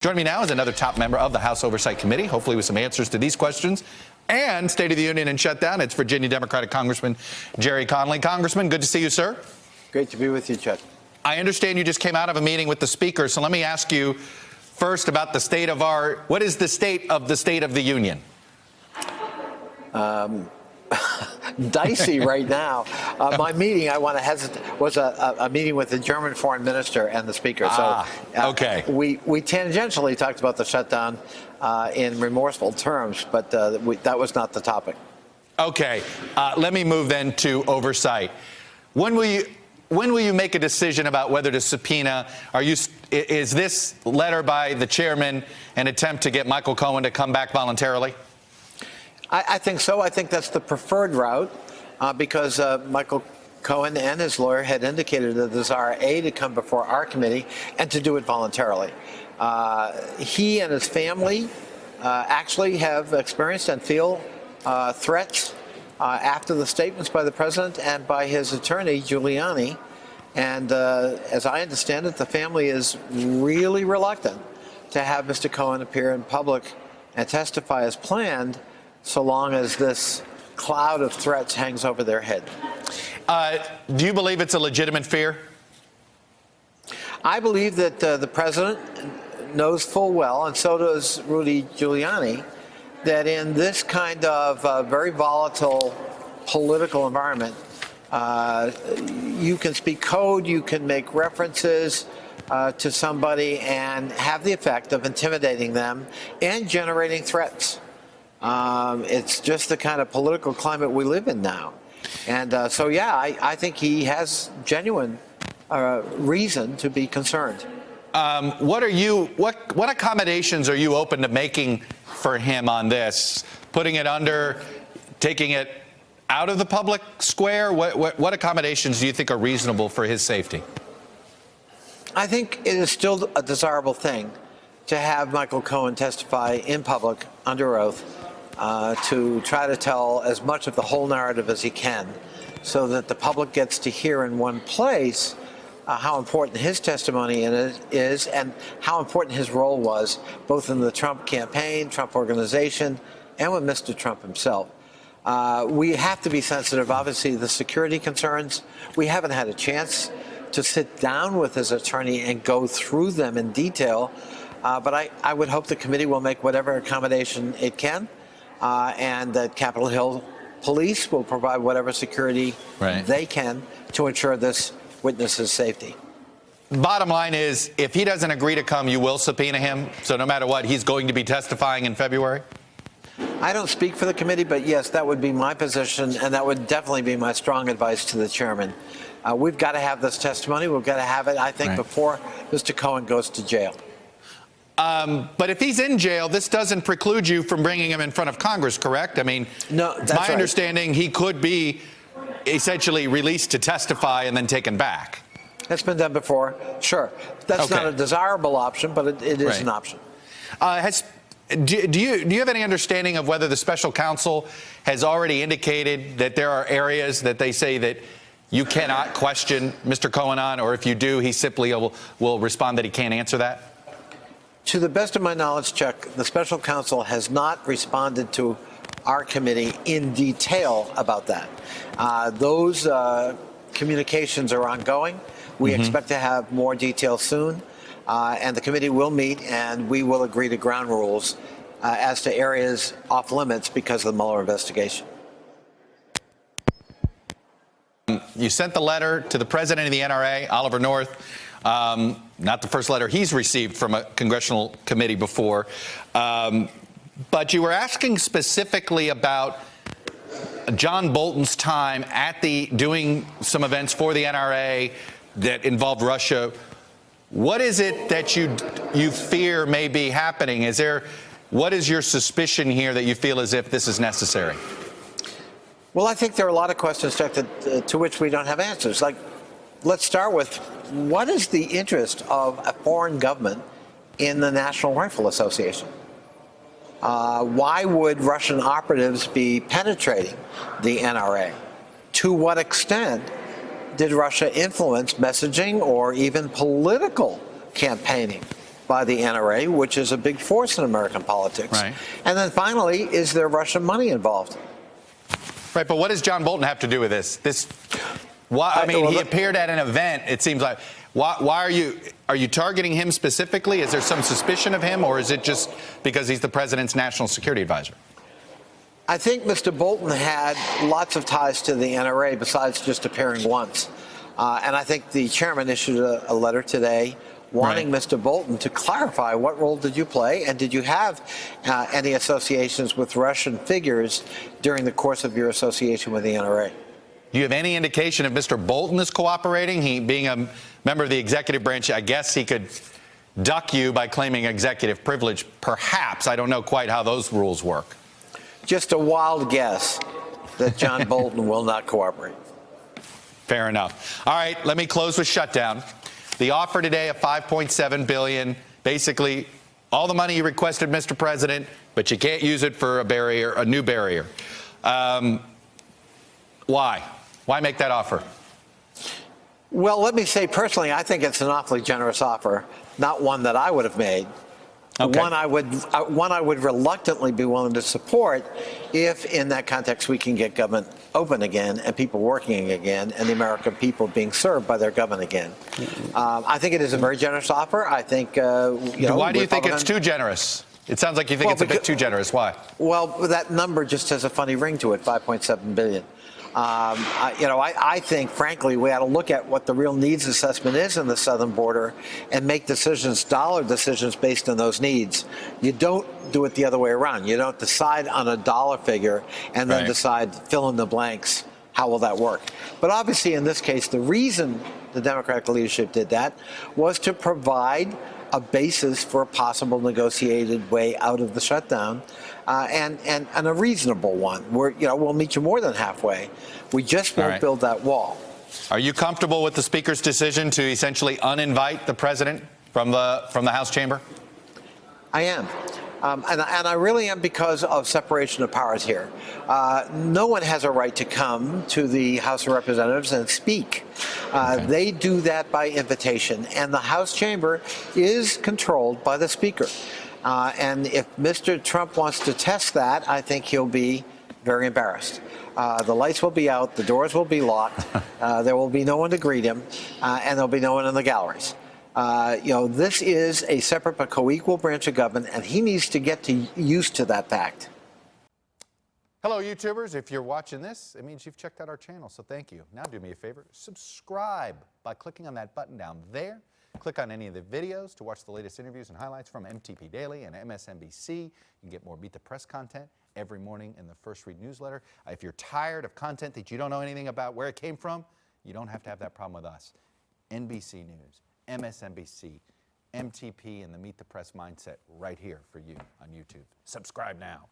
Joining me now is another top member of the House Oversight Committee, hopefully with some answers to these questions and State of the Union and shutdown. It's Virginia Democratic Congressman Gerry Connolly. Congressman, good to see you, sir. Great to be with you, Chuck. I understand you just came out of a meeting with the Speaker, so let me ask you first about the state of what is the state of the Union? Dicey right now. My meeting, I want to hesitate, was a meeting with the German foreign minister and the speaker. Okay. We tangentially talked about the shutdown in remorseful terms, but that was not the topic. Okay. Let me move then to oversight. When will you make a decision about whether to subpoena? Is this letter by the chairman an attempt to get Michael Cohen to come back voluntarily? I think so. I think that's the preferred route because Michael Cohen and his lawyer had indicated a desire, A, to come before our committee and to do it voluntarily. He and his family actually have experienced and feel threats after the statements by the president and by his attorney, Giuliani. And as I understand it, the family is really reluctant to have Mr. Cohen appear in public and testify as planned, so long as this cloud of threats hangs over their head. Do you believe it's a legitimate fear? I believe that the president knows full well, and so does Rudy Giuliani, that in this kind of very volatile political environment, you can speak code, you can make references to somebody and have the effect of intimidating them and generating threats. It's just the kind of political climate we live in now. And so, yeah, I think he has genuine reason to be concerned. What accommodations are you open to making for him on this? Putting it under, taking it out of the public square? What accommodations do you think are reasonable for his safety? I think it is still a desirable thing to have Michael Cohen testify in public under oath to try to tell as much of the whole narrative as he can so that the public gets to hear in one place how important his testimony in it is and how important his role was both in the Trump campaign, Trump organization, and with Mr. Trump himself. We have to be sensitive, obviously, to the security concerns. We haven't had a chance to sit down with his attorney and go through them in detail, but I would hope the committee will make whatever accommodation it can, and that Capitol Hill Police will provide whatever security they can to ensure this witness's safety. Bottom line is, if he doesn't agree to come, you will subpoena him. So no matter what, he's going to be testifying in February? I don't speak for the committee, but yes, that would be my position, and that would definitely be my strong advice to the chairman. We've got to have this testimony. We've got to have it, I think, before Mr. Cohen goes to jail. But if he's in jail, this doesn't preclude you from bringing him in front of Congress, correct? I mean, no, that's my understanding, he could be essentially released to testify and then taken back. That's been done before, sure. That's not a desirable option, but it is an option. Do you have any understanding of whether the special counsel has already indicated that there are areas that they say that you cannot question Mr. Cohen on, or if you do, he simply will respond that he can't answer that? To the best of my knowledge, Chuck, the special counsel has not responded to our committee in detail about that. Those communications are ongoing. We expect to have more details soon, and the committee will meet and we will agree to ground rules as to areas off limits because of the Mueller investigation. You sent the letter to the president of the NRA, Oliver North. Not the first letter he's received from a congressional committee before. But you were asking specifically about John Bolton's time at doing some events for the NRA that involved Russia. What is it that you fear may be happening? What is your suspicion here that you feel as if this is necessary? Well, I think there are a lot of questions, Chuck, to which we don't have answers. Like, let's start with, what is the interest of a foreign government in the National Rifle Association? Why would Russian operatives be penetrating the NRA? To what extent did Russia influence messaging or even political campaigning by the NRA, which is a big force in American politics. Right. And then finally, is there Russian money involved? Right, but what does John Bolton have to do with this? Why? I mean, he appeared at an event. It seems like. Why are you targeting him specifically? Is there some suspicion of him, or is it just because he's the president's national security advisor? I think Mr. Bolton had lots of ties to the NRA besides just appearing once. And I think the chairman issued a letter today wanting Right. Mr. Bolton to clarify what role did you play and did you have any associations with Russian figures during the course of your association with the NRA? Do you have any indication if Mr. Bolton is cooperating? He, being a member of the executive branch, I guess he could duck you by claiming executive privilege, perhaps. I don't know quite how those rules work. Just a wild guess that John Bolton will not cooperate. Fair enough. All right, let me close with shutdown. The offer today of $5.7 billion, basically all the money you requested, Mr. President, but you can't use it for a new barrier. Why? Why make that offer? Well, let me say personally, I think it's an awfully generous offer, not one that I would have made. Okay. One I would reluctantly be willing to support if, in that context, we can get government open again and people working again and the American people being served by their government again. I think it is a very generous offer. I think. Why do you think it's too generous? It sounds like you think it's a bit too generous. Why? Well, that number just has a funny ring to it, $5.7 billion. I think, frankly, we ought to look at what the real needs assessment is in the southern border and make decisions, dollar decisions, based on those needs. You don't do it the other way around. You don't decide on a dollar figure and then decide, fill in the blanks. How will that work? But obviously, in this case, the reason the Democratic leadership did that was to provide a basis for a possible negotiated way out of the shutdown, and a reasonable one. We'll meet you more than halfway. We just won't build that wall. Are you comfortable with the Speaker's decision to essentially uninvite the president from the House chamber? I am. And I really am, because of separation of powers here. No one has a right to come to the House of Representatives and speak. They do that by invitation, and the House chamber is controlled by the Speaker. And if Mr. Trump wants to test that, I think he'll be very embarrassed. The lights will be out, the doors will be locked, there will be no one to greet him, and there'll be no one in the galleries. This is a separate but co-equal branch of government, and he needs to get used to that fact. Hello, YouTubers. If you're watching this, it means you've checked out our channel, so thank you. Now do me a favor, subscribe by clicking on that button down there. Click on any of the videos to watch the latest interviews and highlights from MTP Daily and MSNBC. You can get more Meet the Press content every morning in the First Read newsletter. If you're tired of content that you don't know anything about where it came from, you don't have to have that problem with us. NBC News, MSNBC, MTP, and the Meet the Press mindset right here for you on YouTube. Subscribe now.